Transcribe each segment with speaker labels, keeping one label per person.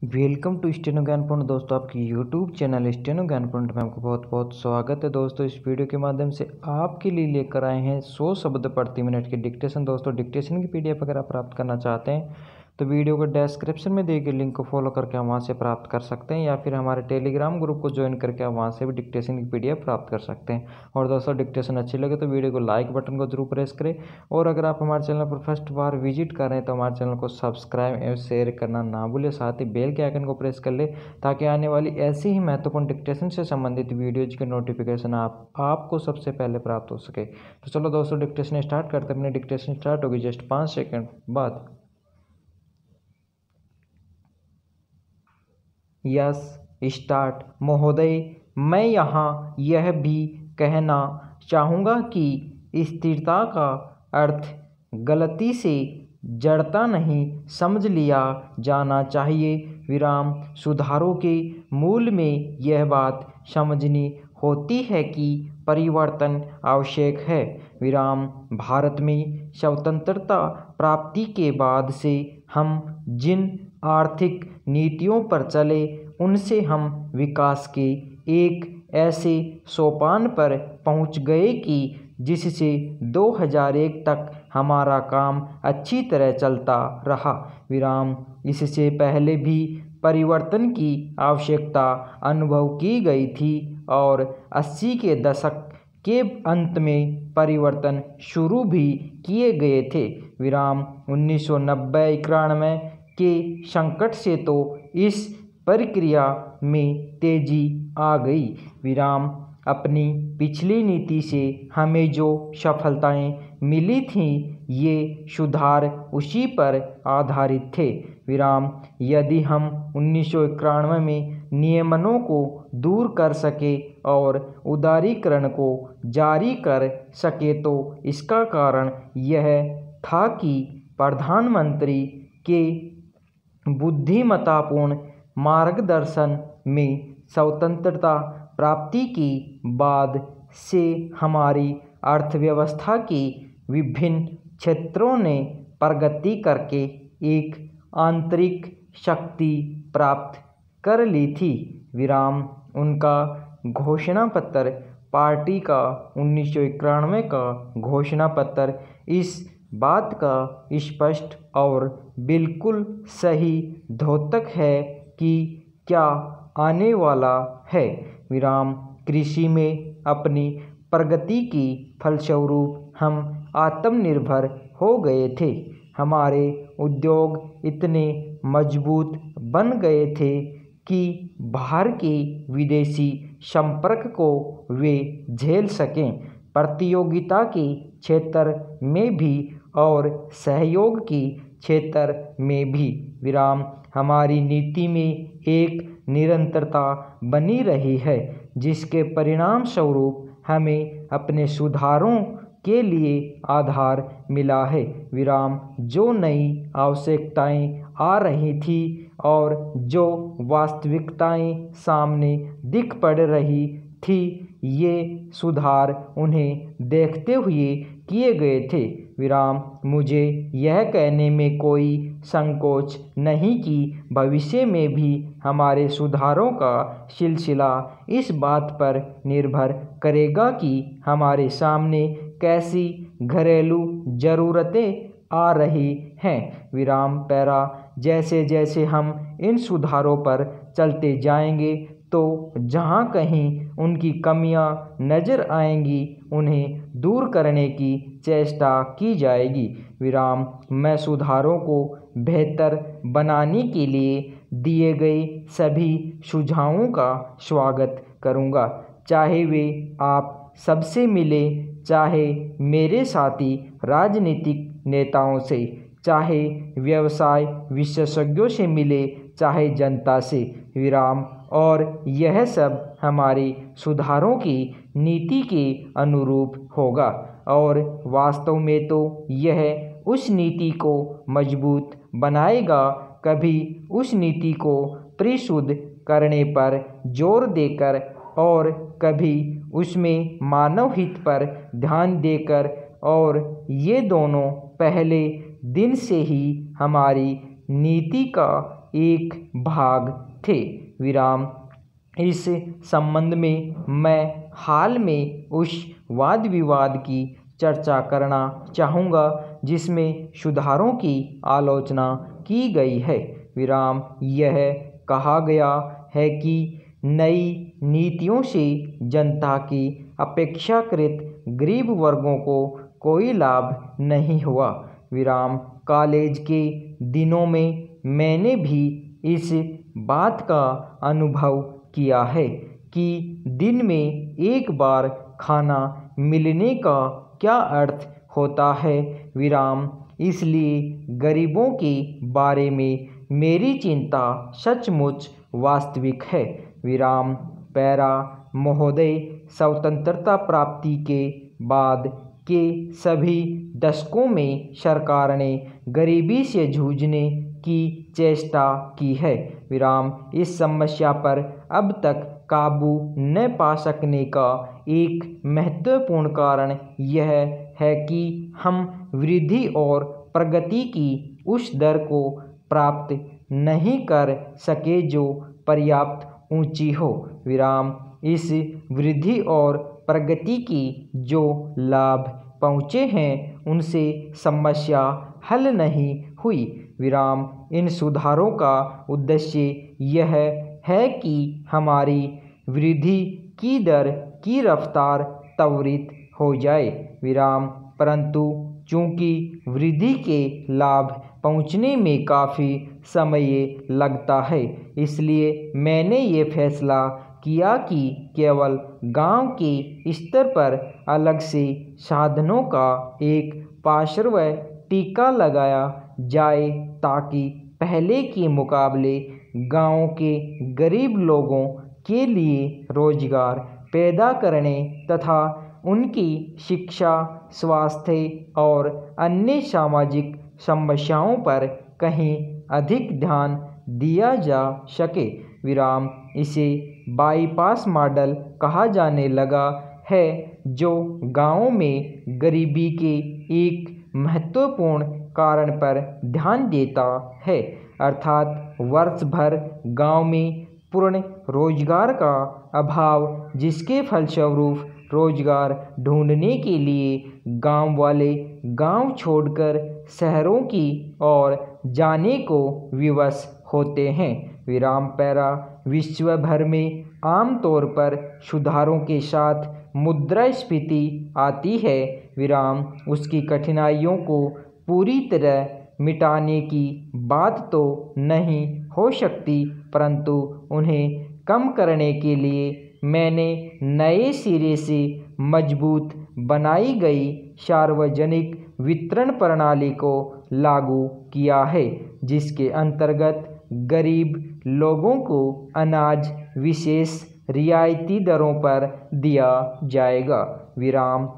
Speaker 1: Welcome to steno ज्ञानपूर्ण। दोस्तों, आपकी YouTube channel steno ज्ञानपूर्ण में आपको बहुत बहुत स्वागत है। दोस्तों, इस वीडियो के माध्यम से आपके लिए लेकर आए हैं 100 शब्द प्रति मिनट की डिक्टेशन। दोस्तों, डिक्टेशन की पीडीएफ अगर आप प्राप्त करना चाहते हैं तो वीडियो को डिस्क्रिप्शन में दिए गए लिंक को फॉलो करके आप वहां से प्राप्त कर सकते हैं, या फिर हमारे टेलीग्राम ग्रुप को ज्वाइन करके आप वहां से भी डिक्टेशन की पीडीएफ प्राप्त कर सकते हैं। और दोस्तों, डिक्टेशन अच्छी लगे तो वीडियो को लाइक बटन को जरूर प्रेस करें, और अगर आप हमारे चैनल पर फर्स्ट बार विजिट कर रहे हैं तो हमारे चैनल को सब्सक्राइब एवं शेयर करना ना भूलें। साथ ही बेल के आइकन को प्रेस कर ले ताकि आने वाली ऐसी ही महत्वपूर्ण डिक्टेशन से संबंधित वीडियोज के नोटिफिकेशन आपको सबसे पहले प्राप्त हो सके। तो चलो दोस्तों, डिक्टेशन स्टार्ट करते हैं। अपनी डिक्टेशन स्टार्ट होगी जस्ट 5 सेकंड बाद। Yes, start. महोदय, मैं यहाँ यह भी कहना चाहूँगा कि स्थिरता का अर्थ गलती से जड़ता नहीं समझ लिया जाना चाहिए। विराम। सुधारों के मूल में यह बात समझनी होती है कि परिवर्तन आवश्यक है। विराम। भारत में स्वतंत्रता प्राप्ति के बाद से हम जिन आर्थिक नीतियों पर चले उनसे हम विकास के एक ऐसे सोपान पर पहुंच गए कि जिससे 2001 तक हमारा काम अच्छी तरह चलता रहा। विराम। इससे पहले भी परिवर्तन की आवश्यकता अनुभव की गई थी और 80 के दशक के अंत में परिवर्तन शुरू भी किए गए थे। विराम। 1990-91 के संकट से तो इस प्रक्रिया में तेजी आ गई। विराम। अपनी पिछली नीति से हमें जो सफलताएं मिली थीं ये सुधार उसी पर आधारित थे। विराम। यदि हम 1991 में नियमनों को दूर कर सके और उदारीकरण को जारी कर सके तो इसका कारण यह था कि प्रधानमंत्री के बुद्धिमत्तापूर्ण मार्गदर्शन में स्वतंत्रता प्राप्ति के बाद से हमारी अर्थव्यवस्था के विभिन्न क्षेत्रों ने प्रगति करके एक आंतरिक शक्ति प्राप्त कर ली थी। विराम। उनका घोषणा पत्र पार्टी का 1991 का घोषणा पत्र इस बात का स्पष्ट और बिल्कुल सही द्योतक है कि क्या आने वाला है। विराम। कृषि में अपनी प्रगति की फलस्वरूप हम आत्मनिर्भर हो गए थे। हमारे उद्योग इतने मजबूत बन गए थे कि बाहर के विदेशी संपर्क को वे झेल सकें। प्रतियोगिता के क्षेत्र में भी और सहयोग के क्षेत्र में भी। विराम। हमारी नीति में एक निरंतरता बनी रही है जिसके परिणाम स्वरूप हमें अपने सुधारों के लिए आधार मिला है। विराम। जो नई आवश्यकताएं आ रही थी और जो वास्तविकताएं सामने दिख पड़ रही थी ये सुधार उन्हें देखते हुए किए गए थे। विराम। मुझे यह कहने में कोई संकोच नहीं कि भविष्य में भी हमारे सुधारों का सिलसिला इस बात पर निर्भर करेगा कि हमारे सामने कैसी घरेलू ज़रूरतें आ रही हैं। विराम। पैरा। जैसे जैसे हम इन सुधारों पर चलते जाएंगे तो जहाँ कहीं उनकी कमियां नज़र आएंगी उन्हें दूर करने की चेष्टा की जाएगी। विराम। मैं सुधारों को बेहतर बनाने के लिए दिए गए सभी सुझावों का स्वागत करूंगा, चाहे वे आप सबसे मिले, चाहे मेरे साथी राजनीतिक नेताओं से, चाहे व्यवसाय विशेषज्ञों से मिले, चाहे जनता से। विराम। और यह सब हमारी सुधारों की नीति के अनुरूप होगा और वास्तव में तो यह उस नीति को मजबूत बनाएगा। कभी उस नीति को परिशुद्ध करने पर जोर देकर और कभी उसमें मानव हित पर ध्यान देकर, और ये दोनों पहले दिन से ही हमारी नीति का एक भाग थे। विराम। इस संबंध में मैं हाल में उस वाद विवाद की चर्चा करना चाहूँगा जिसमें सुधारों की आलोचना की गई है। विराम। यह कहा गया है कि नई नीतियों से जनता की अपेक्षाकृत गरीब वर्गों को कोई लाभ नहीं हुआ। विराम। कॉलेज के दिनों में मैंने भी इस बात का अनुभव किया है कि दिन में एक बार खाना मिलने का क्या अर्थ होता है। विराम। इसलिए गरीबों के बारे में मेरी चिंता सचमुच वास्तविक है। विराम। पैरा। महोदय, स्वतंत्रता प्राप्ति के बाद के सभी दशकों में सरकार ने गरीबी से जूझने की चेष्टा की है। विराम। इस समस्या पर अब तक काबू न पा सकने का एक महत्वपूर्ण कारण यह है कि हम वृद्धि और प्रगति की उस दर को प्राप्त नहीं कर सके जो पर्याप्त ऊंची हो। विराम। इस वृद्धि और प्रगति की जो लाभ पहुँचे हैं उनसे समस्या हल नहीं हुई। विराम। इन सुधारों का उद्देश्य यह है कि हमारी वृद्धि की दर की रफ्तार त्वरित हो जाए। विराम। परंतु चूंकि वृद्धि के लाभ पहुंचने में काफ़ी समय लगता है, इसलिए मैंने ये फैसला किया कि केवल गांव के स्तर पर अलग से साधनों का एक पार्श्व टीका लगाया जाए ताकि पहले के मुकाबले गांव के गरीब लोगों के लिए रोजगार पैदा करने तथा उनकी शिक्षा, स्वास्थ्य और अन्य सामाजिक समस्याओं पर कहीं अधिक ध्यान दिया जा सके। विराम। इसे बाईपास मॉडल कहा जाने लगा है जो गांवों में गरीबी के एक महत्वपूर्ण कारण पर ध्यान देता है, अर्थात वर्ष भर गांव में पूर्ण रोजगार का अभाव, जिसके फलस्वरूप रोजगार ढूंढने के लिए गांव वाले गांव छोड़कर शहरों की ओर जाने को विवश होते हैं। विराम। पैरा। विश्व भर में आमतौर पर सुधारों के साथ मुद्रास्फीति आती है। विराम। उसकी कठिनाइयों को पूरी तरह मिटाने की बात तो नहीं हो सकती, परंतु उन्हें कम करने के लिए मैंने नए सिरे से मजबूत बनाई गई सार्वजनिक वितरण प्रणाली को लागू किया है, जिसके अंतर्गत गरीब लोगों को अनाज विशेष रियायती दरों पर दिया जाएगा। विराम।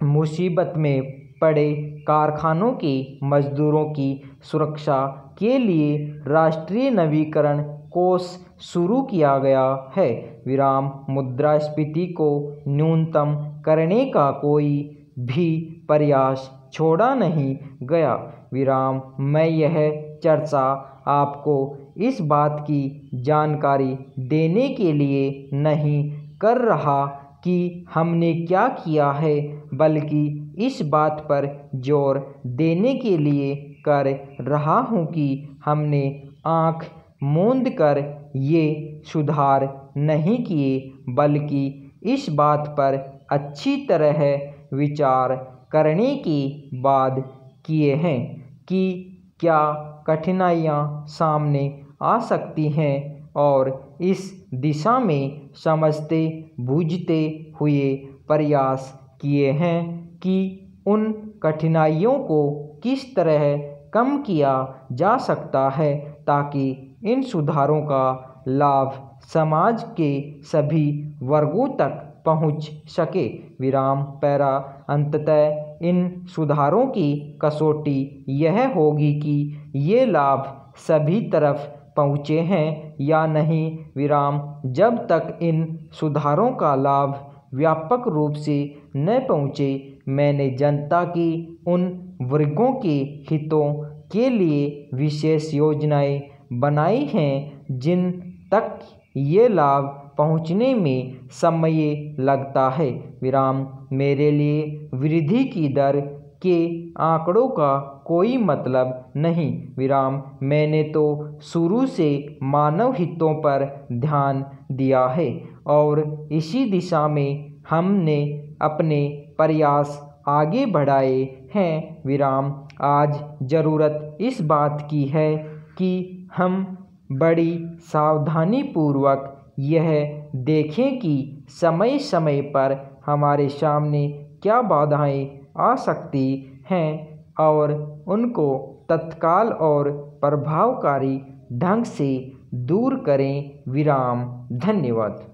Speaker 1: मुसीबत में पड़े कारखानों के मजदूरों की सुरक्षा के लिए राष्ट्रीय नवीकरण कोष शुरू किया गया है। विराम। मुद्रास्फीति को न्यूनतम करने का कोई भी प्रयास छोड़ा नहीं गया। विराम। मैं यह चर्चा आपको इस बात की जानकारी देने के लिए नहीं कर रहा कि हमने क्या किया है, बल्कि इस बात पर जोर देने के लिए कर रहा हूँ कि हमने आँख मूंद कर ये सुधार नहीं किए, बल्कि इस बात पर अच्छी तरह विचार करने के बाद किए हैं कि क्या कठिनाइयाँ सामने आ सकती हैं, और इस दिशा में समझते बूझते हुए प्रयास किए हैं कि उन कठिनाइयों को किस तरह कम किया जा सकता है ताकि इन सुधारों का लाभ समाज के सभी वर्गों तक पहुंच सके। विराम। पैरा। अंततः इन सुधारों की कसौटी यह होगी कि ये लाभ सभी तरफ पहुँचे हैं या नहीं। विराम। जब तक इन सुधारों का लाभ व्यापक रूप से न पहुँचे, मैंने जनता की उन वर्गों के हितों के लिए विशेष योजनाएं बनाई हैं, जिन तक ये लाभ पहुंचने में समय लगता है। विराम मेरे लिए वृद्धि की दर के आंकड़ों का कोई मतलब नहीं। विराम मैंने तो शुरू से मानव हितों पर ध्यान दिया है और इसी दिशा में हमने अपने प्रयास आगे बढ़ाए हैं। विराम आज ज़रूरत इस बात की है कि हम बड़ी सावधानीपूर्वक यह देखें कि समय समय पर हमारे सामने क्या बाधाएं आ सकती हैं और उनको तत्काल और प्रभावकारी ढंग से दूर करें। विराम। धन्यवाद।